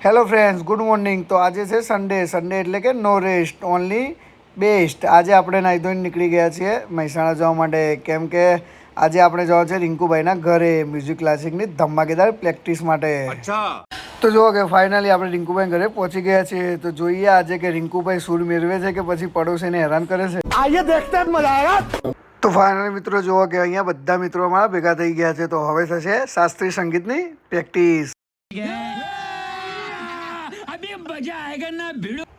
Hello friends, good morning. તો આજે છે સન્ડે એટલે કે નો રેસ્ટ ઓનલી બેસ્ટ. આજે આપણે નાહી ધોઈને નીકળી ગયા છીએ મહેસાણા જવા માટે, કેમ કે આજે આપણે જવા છે રિંકુભાઈના ઘરે મ્યુઝિક ક્લાસિકની ધમાકેદાર પ્રેક્ટિસ માટે. તો જુઓ કે ફાઇનલી આપણે રિંકુભાઈ ઘરે પહોંચી ગયા છીએ. તો જોઈએ આજે કે રિંકુભાઈ સૂર મેળવે છે કે પછી પડોશીને હેરાન કરે છે. આજે દેખતે જ મજા આવેગા. તો ફાઇનલી મિત્રો જુઓ કે અહીંયા બધા મિત્રો અમારા ભેગા થઈ ગયા છે. તો હવે થશે શાસ્ત્રીય સંગીતની પ્રેક્ટિસ.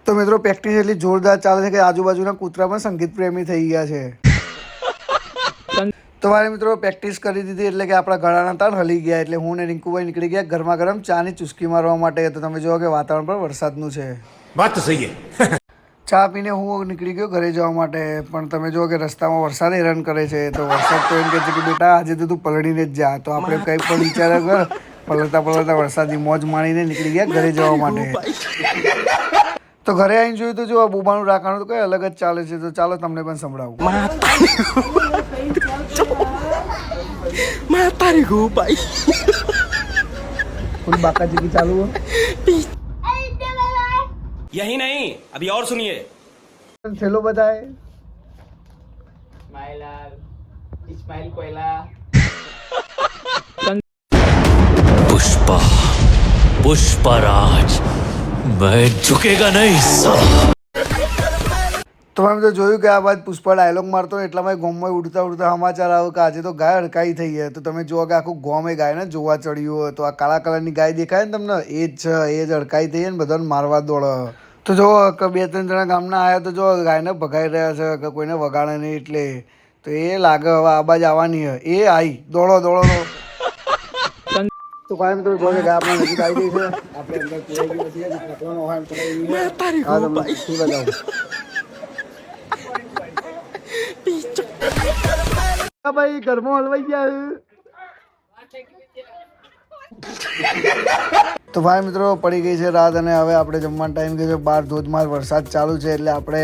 તો મિત્રો પ્રેક્ટિસ એટલી જોરદાર ચાલે છે કે આજુબાજુના કૂતરા પણ સંગીત પ્રેમી થઈ ગયા છે. તો મારે મિત્રો પ્રેક્ટિસ કરી દીધી એટલે કે આપણા ગળાના તાર હલી ગયા, એટલે હું ને રિંકુભાઈ નીકળી ગયા ગરમા ગરમ ચાની ચુસ્કી મારવા માટે. તો તમે જુઓ કે વાતાવરણ પર વરસાદનું છે. વાત તો સહી છે. ચા પીને હું નીકળી ગયો ઘરે જવા માટે, પણ તમે જુઓ કે રસ્તામાં વરસાદ હેરાન કરે છે. તો વરસાદ તો એમ કહે છે કે બેટા આજે તો તું પલળીને જ જા. તો આપણે કંઈ પણ વિચાર કર, પલળતા વરસાદની મોજ માણીને નીકળી ગયા ઘરે જવા માટે. તો ઘરે આવીને જોયું તો જો બોબાનું રાખાનું તો કંઈ અલગ જ ચાલે છે. તો ચાલો તમને પણ સંભળાવું. તારી ગો ભાઈ થોડી બાકાચીકી ચાલુ यही नहीं अभी और सुनिए થેલો બધાય इस्माइल कोयला पुष्पराज मैं झुकेगा नहीं साला. તો મેં તો જોયું કે આ બાદ પુષ્પા ડાયલોગ મારતો ને એટલામાં ગોમમાં ઉડતા સમાચાર આવ્યો કે આજે તો ગાય અડકાઈ થઈ છે. તો તમે જુઓ કે આખું ગોમ એ ગાયને જોવા ચડ્યું હોય. તો આ કાળા કલરની ગાય દેખાય ને તમને, એ જ છે, એ જ અડકાઈ થઈ ને બધાને મારવા દોડે. તો જો કે 2-3 જણા ગામના આવ્યા તો જો ગાયને ભગાઈ રહ્યા છે કે કોઈને વગાડે નહીં એટલે. તો એ લાગે હવે આ બાજ આવવાની હોય. એ આવી દોડો. તો કાંઈ મિત્રો જો કે ગાય આપણે નજીક આવી ગઈ છે. આપણે અંદર પીવાઈ ગઈ છે. પકડવાનો હોય ભાઈ ઘરમાં હલવાઈ ગયા. તો ભાઈ મિત્રો પડી ગઈ છે રાત અને હવે આપણે જમવાનો ટાઈમ ગયો છે. બહાર ધોધમાર વરસાદ ચાલુ છે એટલે આપણે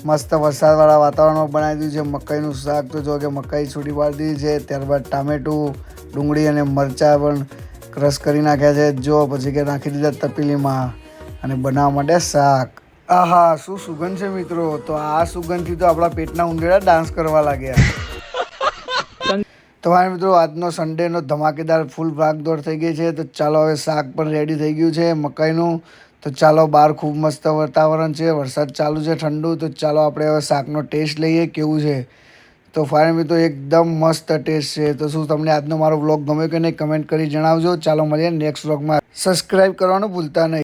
મસ્ત વરસાદવાળા વાતાવરણમાં બનાવી દીધું છે મકાઈનું શાક. તો જો કે મકાઈ છૂટી પાડી દીધી છે, ત્યારબાદ ટામેટું, ડુંગળી અને મરચાં પણ ક્રશ કરી નાખ્યા છે. જો પછી કે નાખી દીધા તપેલીમાં અને બનાવવા માટે શાક. આહા શું સુગંધ છે મિત્રો. તો આ સુગંધથી તો આપણા પેટના ઉંદેડા ડાન્સ કરવા લાગ્યા. તો ભાઈ મિત્રો આજનો સન્ડેનો ધમાકેદાર ફૂલ ભાગદોડ થઈ ગઈ છે. તો ચાલો હવે શાક પણ રેડી થઈ ગયું છે મકાઈનું. તો ચાલો બહાર ખૂબ મસ્ત વાતાવરણ છે, વરસાદ ચાલુ છે ઠંડુ. તો ચાલો આપણે હવે શાકનો ટેસ્ટ લઈએ કેવું છે. તો ફાઇનલ મિત્રો એકદમ મસ્ત ટેસ્ટ છે. તો શું તમને આજનો મારો વ્લોગ ગમ્યો કે નહીં કમેન્ટ કરી જણાવજો. ચાલો મળીએ નેક્સ્ટ વ્લોગમાં. સબસ્ક્રાઈબ કરવાનું ભૂલતા નહીં.